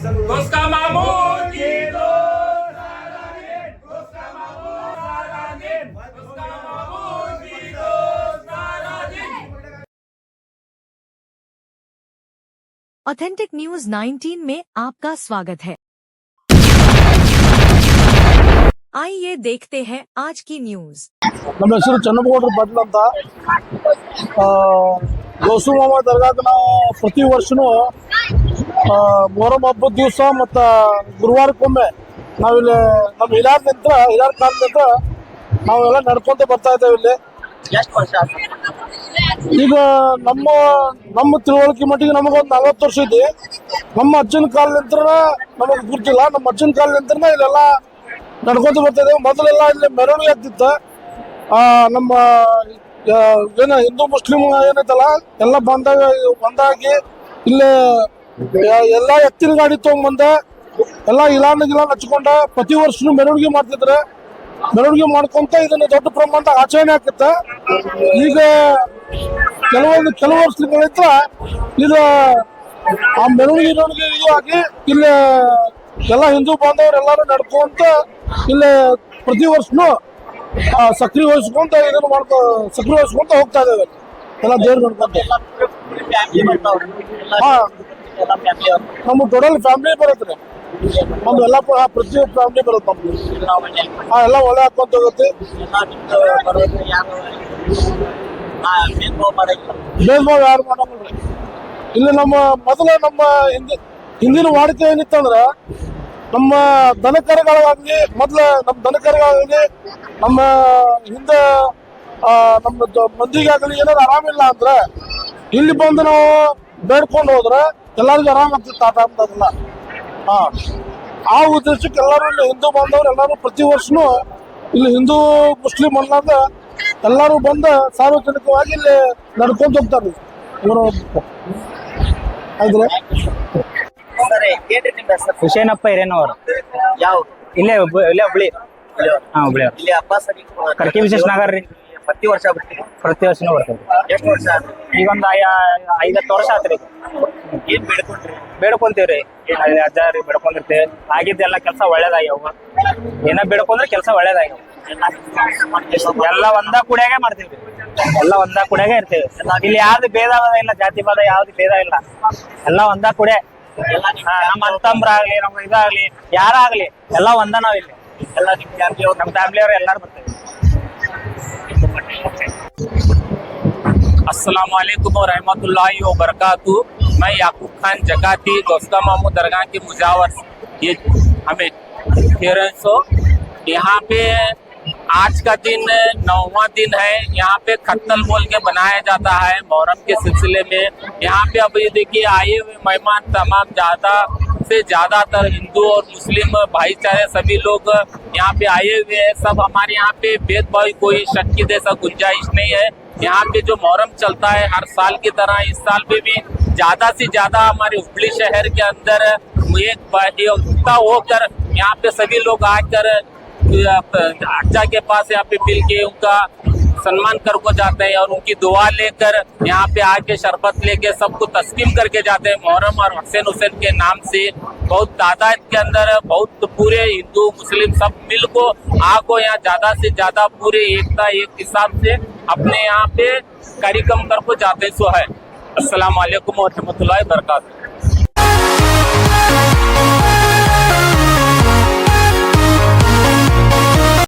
उसका मामू जी दोस्त सारादीन, उसका मामू सारादीन, उसका मामू जी दोस्त सारादीन। ऑथेंटिक न्यूज 19 में आपका स्वागत है। आइए देखते हैं आज की न्यूज। ನಮ್ಮ ಹೆಸರು ಚನ್ನಬಗೌಡರ ಪಾಟೀಲ್ ಅಂತ. ಗೌಸುಮಾಮ ದರ್ಗಾಕ್ಕೆ ನಾವು ಪ್ರತಿ ವರ್ಷನೂ ಮೊಹರಂ ಹಬ್ಬದ ದಿವಸ ಮತ್ತು ಗುರುವಾರಕ್ಕೊಮ್ಮೆ ನಾವಿಲ್ಲಿ ನಮ್ಮ ಹಿರಿಯರ ಕಾಲದಿಂದ ನಾವೆಲ್ಲ ನಡ್ಕೊಂತ ಬರ್ತಾ ಇದ್ದೇವೆ. ಇಲ್ಲಿ ಈಗ ನಮ್ಮ ತಿಳುವಳಿಕೆ ಮಟ್ಟಿಗೆ ನಮಗೊಂದು 40 ವರ್ಷ ಇದೆ. ನಮ್ಮ ಅಜ್ಜನ ಕಾಲದಿಂದ ನಮಗೆ ಗುರ್ತಿಲ್ಲ. ನಮ್ಮ ಅಜ್ಜನ ಕಾಲದಿಂದ ಇಲ್ಲೆಲ್ಲ ನಡ್ಕೊಂತ ಬರ್ತಾ ಇದ್ದೇವೆ. ಮೊದಲೆಲ್ಲ ಇಲ್ಲಿ ಮೆರವಣಿಗೆ ಆಗ್ತಿತ್ತು. ನಮ್ಮ ಏನು ಹಿಂದೂ ಮುಸ್ಲಿಂ ಏನೈತಲ್ಲ ಎಲ್ಲ ಬಂದಾಗಿ ಇಲ್ಲೇ ಎಲ್ಲ ಎತ್ತಿನ ಗಾಡಿ ತಗೊಂಡ್ಬಂದ ಎಲ್ಲ ಇಲಾನ್ ಹಚ್ಕೊಂಡ ಪ್ರತಿ ವರ್ಷನೂ ಮೆರವಣಿಗೆ ಮಾಡ್ತಿದ್ರೆ. ಮೆರವಣಿಗೆ ಮಾಡ್ಕೊಂತ ಇದನ್ನ ದೊಡ್ಡ ಪ್ರಮಾಣದ ಆಚರಣೆ ಆಗ್ತಿತ್ತ. ಈಗ ಕೆಲವು ವರ್ಷಗಳಿಂದ ಇದು ಆ ಮೆರವಣಿಗೆ ಇದು ಆಗಿ ಇಲ್ಲಿ ಎಲ್ಲ ಹಿಂದೂ ಬಾಂಧವರೆಲ್ಲರೂ ನಡ್ಕೊಂತ ಇಲ್ಲಿ ಪ್ರತಿ ವರ್ಷನೂ ಸಕ್ರಿಯಗೊಳಿಸ್ಕೊಂತ ಹೋಗ್ತಾ ಇದ್ದೇವೆ. ಎಲ್ಲ ದೇವ್ರು ನೋಡ್ಕೊಂತ ನಮ್ಮ ಟೋಟಲ್ ಫ್ಯಾಮಿಲಿ ಬರುತ್ತೆ. ನಮ್ದು ಎಲ್ಲ ಪ್ರತಿಯೊಂದು ಫ್ಯಾಮಿಲಿ ಬರುತ್ತೆ. ನಮ್ದು ಎಲ್ಲ ಒಳ್ಳೆ ಹಾಕೊಂತ ಹೋಗುತ್ತೆ. ಭೇದಭಾವ ಯಾರು ಮಾಡೋಂಗಿಲ್ರಿ. ಇಲ್ಲಿ ನಮ್ಮ ಹಿಂದಿನ ವಾಡಿಕೆ ಏನಿತ್ತಂದ್ರೆ ನಮ್ಮ ದನಕರುಗಳಾಗಲಿ ನಮ್ಮ ಹಿಂದೆ ನಮ್ಮ ಮಂದಿಗಾಗಲಿ ಏನಾದ್ರು ಆರಾಮಿಲ್ಲ ಅಂದ್ರೆ ಇಲ್ಲಿ ಬಂದು ನಾವು ಬೇಡ್ಕೊಂಡು ಹೋದ್ರೆ ಎಲ್ಲರಿಗೂ ಆರಾಮ ಆಗ್ತಿತ್ತು ಆ ಟೈಮ್ದಾಗೆಲ್ಲ. ಆ ಉದ್ದೇಶಕ್ಕೆ ಎಲ್ಲರೂ ಇಲ್ಲಿ ಹಿಂದೂ ಬಾಂಧವರು ಎಲ್ಲರೂ ಪ್ರತಿ ವರ್ಷನೂ ಇಲ್ಲಿ ಹಿಂದೂ ಮುಸ್ಲಿಂ ಅನ್ನಾಗ ಎಲ್ಲರೂ ಬಂದು ಸಾರ್ವಜನಿಕವಾಗಿ ಇಲ್ಲಿ ನಡ್ಕೊಂತ ಹೋಗ್ತಾರೆ. ಇವರು ಆಯ್ತು ಹುಸೇನಪ್ಪ ಹಿರೇನವರು ಯಾವ ಇಲ್ಲೇ ಹುಬ್ಳಿ. ಹುಬ್ಳಿ ಇಲ್ಲಿ ಹಬ್ಬ ಸರಿ ಕರ್ಕಿ ವಿಶೇಷ ನಗರ ರೀ. ಪ್ರತಿ ವರ್ಷ ಬರ್ತೀವಿ. ಪ್ರತಿ ವರ್ಷನೂ ಬರ್ತೇವೆ. ಎಷ್ಟು ವರ್ಷ ಆದ್ರಿ? ಈಗ ಒಂದು 5-10 ವರ್ಷ ಆತ್ರಿ. ಏನ್ ಬೇಡ್ಕೊಂಡ್ರಿ? ಬೇಡ್ಕೊಂತೀವ್ರಿ. ಅಜ್ಜಾರಿ ಬೇಡ್ಕೊಂಡಿರ್ತೇವೆ. ಆಗಿದ್ದೆಲ್ಲ ಕೆಲಸ ಒಳ್ಳೇದಾಗ್ಯಾವ. ಏನ ಬೇಡ್ಕೊಂಡ್ರೆ ಕೆಲಸ ಒಳ್ಳೇದಾಗ್ಯಾವ. ಎಲ್ಲ ಒಂದ ಕೂಡ್ಯಾಗೆ ಮಾಡ್ತೀವಿ. ಎಲ್ಲ ಒಂದ ಕೂಡ್ಯಾಗೆ ಇರ್ತೇವೆ. ಇಲ್ಲಿ ಯಾವ್ದು ಭೇದ ಇಲ್ಲ, ಜಾತಿ ಭೇದ ಯಾವ್ದು ಭೇದ ಇಲ್ಲ. ಎಲ್ಲ ಒಂದ ಕೂಡೆ. ನಮ್ಮ ಅಂತಂಬ್ರ ಆಗ್ಲಿ, ನಮ್ಮ ಇದಾಗ್ಲಿ, ಯಾರಾಗ್ಲಿ ಎಲ್ಲ ಒಂದ ನಾವ್ ಇಲ್ಲಿ. ಎಲ್ಲ ನಮ್ಮ ಫ್ಯಾಮಿಲಿಯವ್ರು ಎಲ್ಲಾರು ಬರ್ತೇವೆ. अस्सलाम वालेकुम व रहमतुल्लाहि व बरकातहू। मैं याकूब खान जकाती गौसका मामू दरगाह के मुजावर ये हमें 1300 यहाँ पे आज का दिन 9वां दिन है। यहाँ पे खत्तल बोल के बनाया जाता है मुहर्रम के सिलसिले में। यहाँ पे अब ये देखिए आए हुए मेहमान तमाम ज़्यादा से ज़्यादातर हिंदू और मुस्लिम भाईचारे सभी लोग यहाँ पे आए हुए हैं। सब हमारे यहाँ पे भेदभाव कोई शक की जैसा गुंजाइश नहीं है। यहाँ पे जो मुहर्रम चलता है हर साल की तरह इस साल पे भी ज़्यादा से ज़्यादा हमारे हुबली शहर के अंदर एकता होकर यहाँ पे सभी लोग आकर अज्जा के पास यहाँ पे मिल के उनका सम्मान कर को जाते हैं और उनकी दुआ लेकर यहाँ पे आके शरबत लेके सबको तस्लीम करके जाते हैं। मुहर्रम और हुसैन के नाम से बहुत तादाद के अंदर बहुत पूरे हिंदू मुस्लिम सब मिल को आको यहाँ ज़्यादा से ज़्यादा पूरे एकता एक हिसाब से अपने यहाँ पे कार्यक्रम कर को जाते सो है। अस्सलाम वालेकुम व रहमतुल्लाहि व बरकातहू।